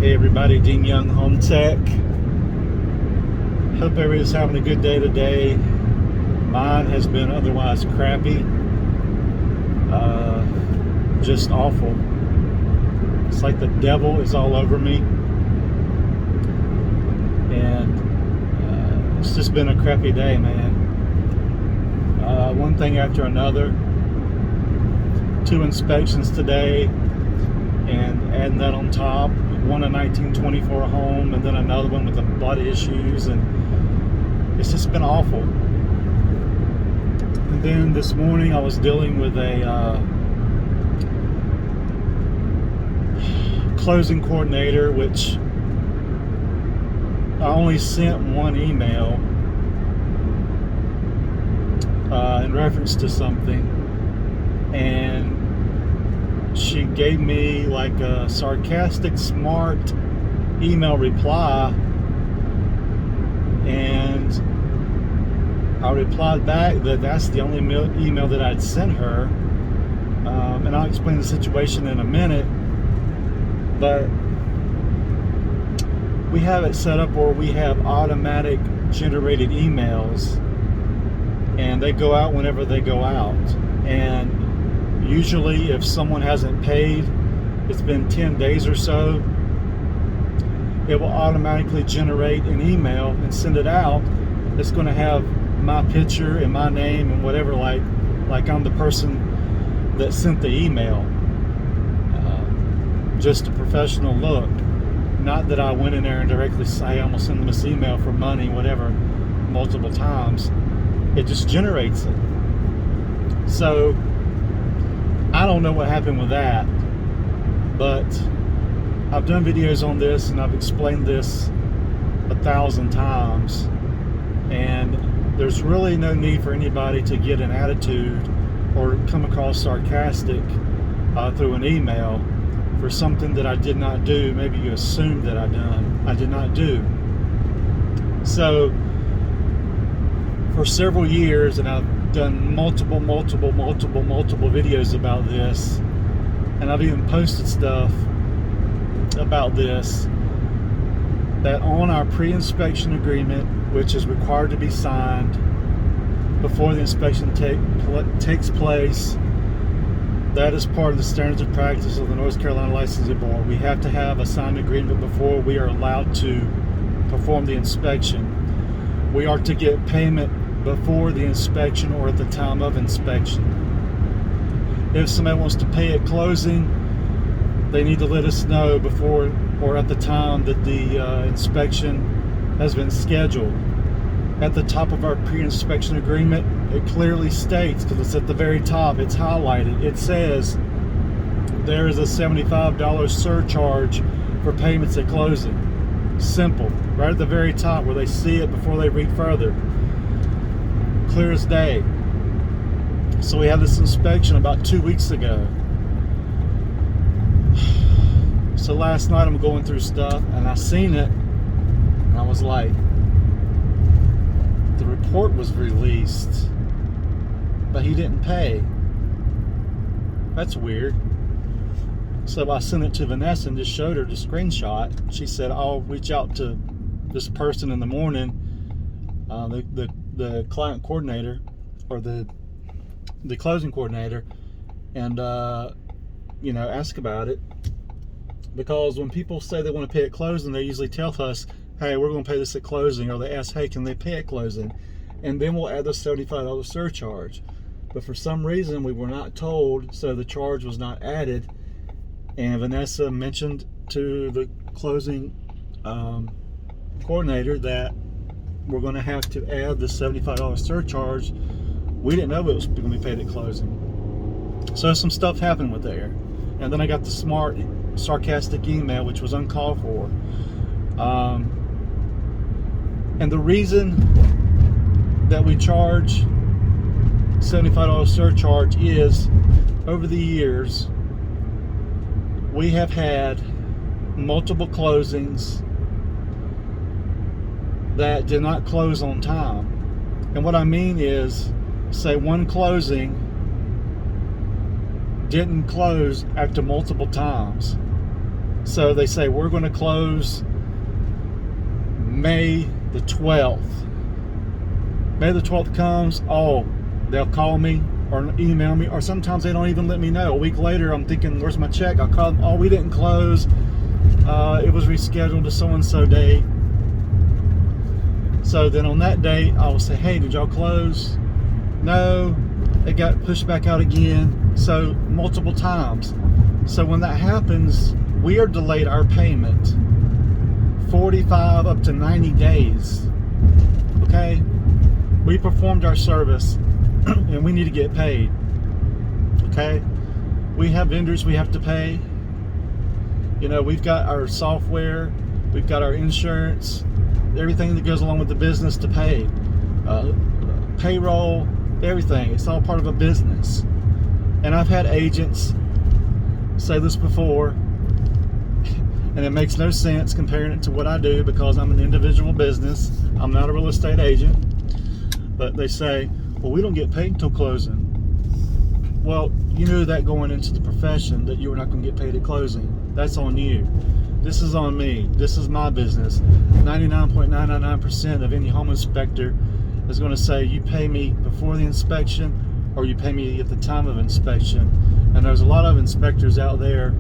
Hey everybody, Dean Young Home Tech. Hope everybody's having a good day today. Mine has been otherwise crappy. Just awful. It's like the devil is all over me. And it's just been a crappy day, man. One thing after another. 2 inspections today, and adding that on top, one a 1924 home, and then another one with a lot of issues, and it's just been awful. And then this morning I was dealing with a closing coordinator, which I only sent one email in reference to something, and she gave me like a sarcastic, smart email reply, and I replied back that that's the only email that I'd sent her, and I'll explain the situation in a minute. But we have it set up where we have automatic generated emails, and they go out whenever they go out. And usually if someone hasn't paid, it's been 10 days or so, it will automatically generate an email and send it out. It's going to have my picture and my name and whatever, like I'm the person that sent the email. Just a professional look. Not that I went in there and directly say I'm going to send them this email for money, whatever, multiple times. It just generates it. So I don't know what happened with that, but I've done videos on this and I've explained this 1,000 times, and there's really no need for anybody to get an attitude or come across sarcastic through an email for something that I did not do. Maybe you assumed that I did not do. So for several years, and I've done multiple videos about this, and I've even posted stuff about this, that on our pre-inspection agreement, which is required to be signed before the inspection takes place, that is part of the standards of practice of the North Carolina Licensing Board. We have to have a signed agreement before we are allowed to perform the inspection. We are to get payment before the inspection or at the time of inspection. If somebody wants to pay at closing, they need to let us know before or at the time that the inspection has been scheduled. At the top of our pre-inspection agreement, it clearly states, because it's at the very top, it's highlighted, it says there is a $75 surcharge for payments at closing. Simple, right at the very top where they see it before they read further. Clear as day. So we had this inspection about 2 weeks ago. So last night I'm going through stuff and I seen it, and I was like, the report was released, but he didn't pay. That's weird. So I sent it to Vanessa and just showed her the screenshot. She said, I'll reach out to this person in the morning, the client coordinator, or the closing coordinator, and ask about it. Because when people say they want to pay at closing, they usually tell us, hey, we're going to pay this at closing, or they ask, hey, can they pay at closing? And then we'll add the $75 surcharge. But for some reason we were not told, so the charge was not added. And Vanessa mentioned to the closing coordinator that we're going to have to add the $75 surcharge. We didn't know it was going to be paid at closing. So some stuff happened with there. And then I got the smart, sarcastic email, which was uncalled for. And the reason that we charge $75 surcharge is, over the years, we have had multiple closings that did not close on time. And what I mean is, say one closing didn't close after multiple times. So they say we're going to close May the 12th. May the 12th comes, they'll call me or email me, or sometimes they don't even let me know. A week later, I'm thinking, where's my check? I'll call them, we didn't close. It was rescheduled to so-and-so date. So then on that date, I will say, hey, did y'all close? No, it got pushed back out again. So multiple times. So when that happens, we are delayed our payment 45 up to 90 days. Okay? We performed our service and we need to get paid. Okay? We have vendors we have to pay. You know, we've got our software, we've got our insurance, everything that goes along with the business to pay. Payroll, everything. It's all part of a business. And I've had agents say this before, and it makes no sense comparing it to what I do because I'm an individual business. I'm not a real estate agent. But they say, well, we don't get paid until closing. Well, you knew that going into the profession that you were not going to get paid at closing. That's on you. This is on me. This is my business. 99.999% of any home inspector is going to say you pay me before the inspection or you pay me at the time of inspection. And there's a lot of inspectors out there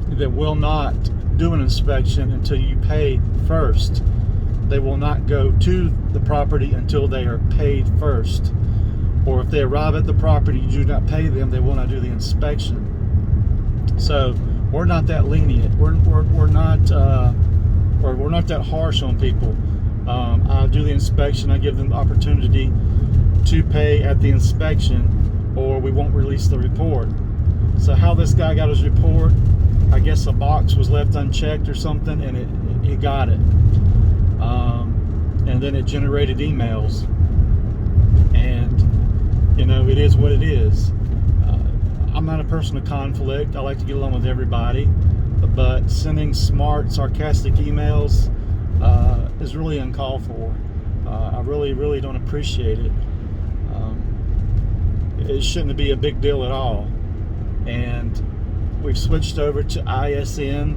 that will not do an inspection until you pay first. They will not go to the property until they are paid first. Or if they arrive at the property, you do not pay them, they will not do the inspection. So we're not that lenient. We're not that harsh on people. I do the inspection. I give them the opportunity to pay at the inspection, or we won't release the report. So how this guy got his report, I guess a box was left unchecked or something, and he got it. And then it generated emails. And, you know, it is what it is. I'm not a person of conflict. I like to get along with everybody. But sending smart, sarcastic emails is really uncalled for. I really don't appreciate it. It shouldn't be a big deal at all. And we've switched over to ISN,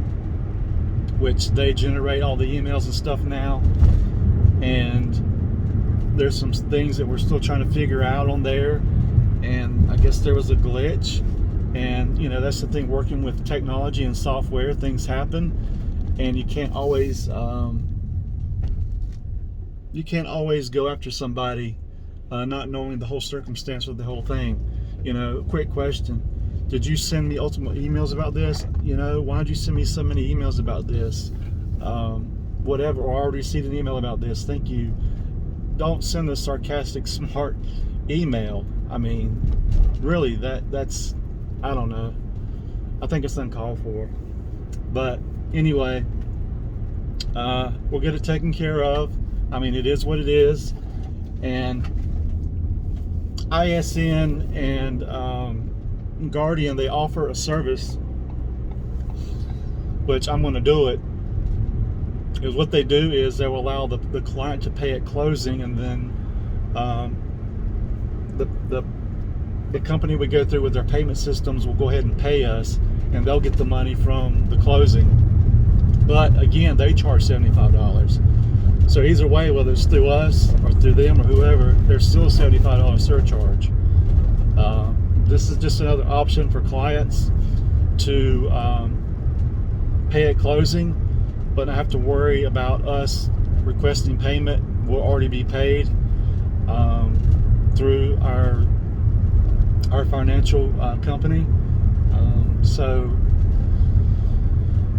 which they generate all the emails and stuff now. And there's some things that we're still trying to figure out on there. And I guess there was a glitch. And, you know, that's the thing, working with technology and software, things happen. And you can't always go after somebody not knowing the whole circumstance of the whole thing. You know, quick question. Did you send me ultimate emails about this? You know, why did you send me so many emails about this? Whatever, or I already received an email about this. Thank you. Don't send a sarcastic, smart email. I mean, really, that's, I don't know. I think it's uncalled for. But anyway, we'll get it taken care of. I mean, it is what it is. And ISN and Guardian, they offer a service, which I'm going to do it. Because what they do is they will allow the client to pay at closing, and then the company we go through with their payment systems will go ahead and pay us, and they'll get the money from the closing. But again, they charge $75. So either way, whether it's through us or through them or whoever, there's still a $75 surcharge. This is just another option for clients to pay at closing, but not have to worry about us requesting payment. We'll already be paid through our financial company. So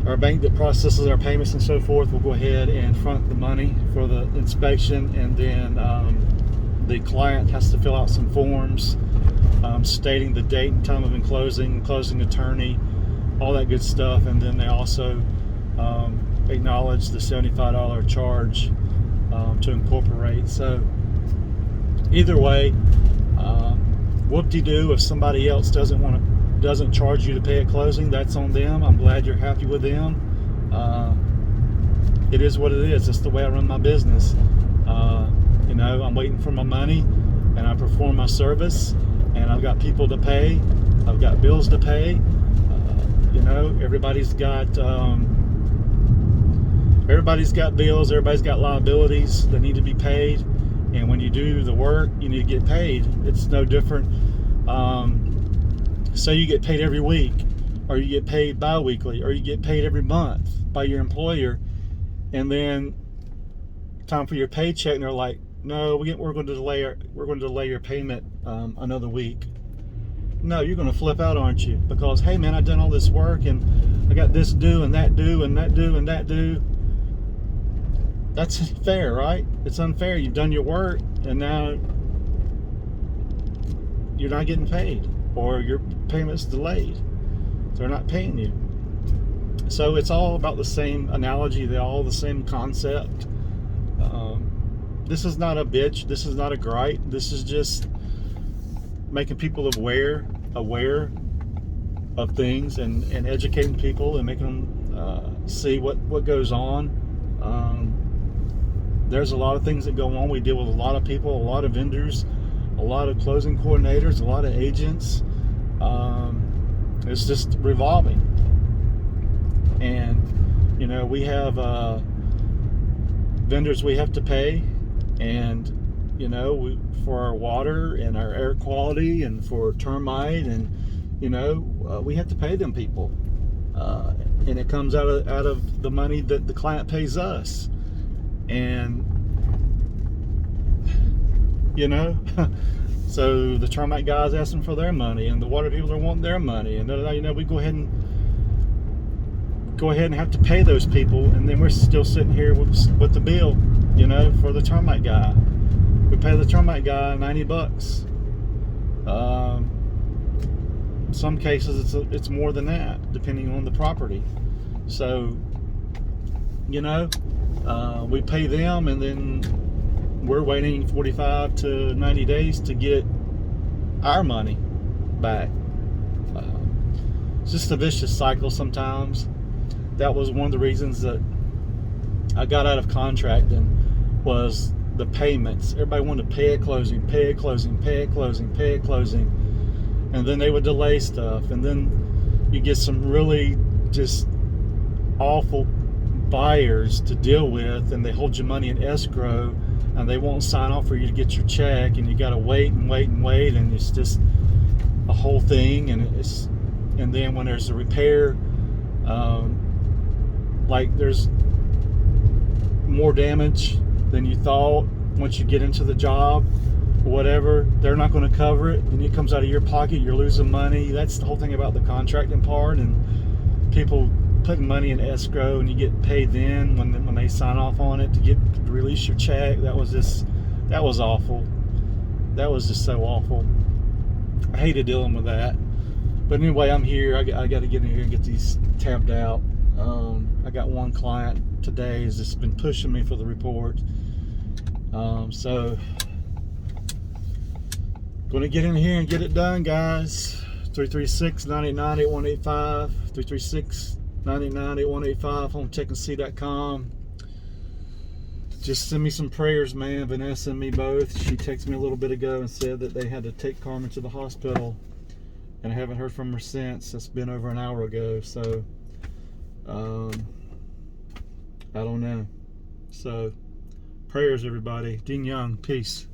our bank that processes our payments and so forth will go ahead and front the money for the inspection, and then the client has to fill out some forms stating the date and time of closing attorney, all that good stuff, and then they also acknowledge the $75 charge to incorporate. So either way, whoop-de-doo, if somebody else doesn't charge you to pay at closing, that's on them. I'm glad you're happy with them. It is what it is. It's the way I run my business. You know, I'm waiting for my money, and I perform my service, and I've got people to pay. I've got bills to pay. You know, everybody's got bills, everybody's got liabilities that need to be paid, and when you do the work, you need to get paid. It's no different. So you get paid every week, or you get paid bi-weekly, or you get paid every month by your employer, and then time for your paycheck, and they're like, no, we're going to delay your payment another week. No, you're going to flip out, aren't you? Because, hey man, I've done all this work and I got this due and that due and that due and that due. That's fair, right? It's unfair. You've done your work and now you're not getting paid, or your payment's delayed. They're not paying you. So it's all about the same analogy. They're all the same concept. This is not a bitch. This is not a gripe. This is just making people aware of things, and educating people and making them see what goes on. There's a lot of things that go on. We deal with a lot of people, a lot of vendors, a lot of closing coordinators, a lot of agents. It's just revolving. And, you know, we have vendors we have to pay, and, you know, for our water and our air quality and for termite, and, you know, we have to pay them people. And it comes out of the money that the client pays us. And, you know, so the termite guys asking for their money, and the water people are wanting their money, and you know, we go ahead and have to pay those people, and then we're still sitting here with the bill, you know, for the termite guy. We pay the termite guy $90. Some cases it's more than that, depending on the property. So, you know, we pay them, and then we're waiting 45 to 90 days to get our money back. It's just a vicious cycle sometimes. That was one of the reasons that I got out of contracting, was the payments. Everybody wanted to pay at closing, pay at closing, pay at closing, pay at closing. And then they would delay stuff. And then you get some really just awful buyers to deal with, and they hold your money in escrow, and they won't sign off for you to get your check, and you got to wait and wait and wait, and it's just a whole thing. And then when there's a repair, like there's more damage than you thought once you get into the job or whatever, they're not going to cover it, and it comes out of your pocket, you're losing money. That's the whole thing about the contracting part, and people putting money in escrow, and you get paid then when they sign off on it to release your check. That was awful. That was just so awful. I hated dealing with that. But anyway, I'm here. I got to get in here and get these tabbed out. I got one client today has just been pushing me for the report. So going to get in here and get it done, guys. 336-989-8185. 336-989-8185. HomeCheckandSee.com. Just send me some prayers, man. Vanessa and me both. She texted me a little bit ago and said that they had to take Carmen to the hospital, and I haven't heard from her since. It's been over an hour ago, so I don't know. So prayers, everybody. Dean Young, peace.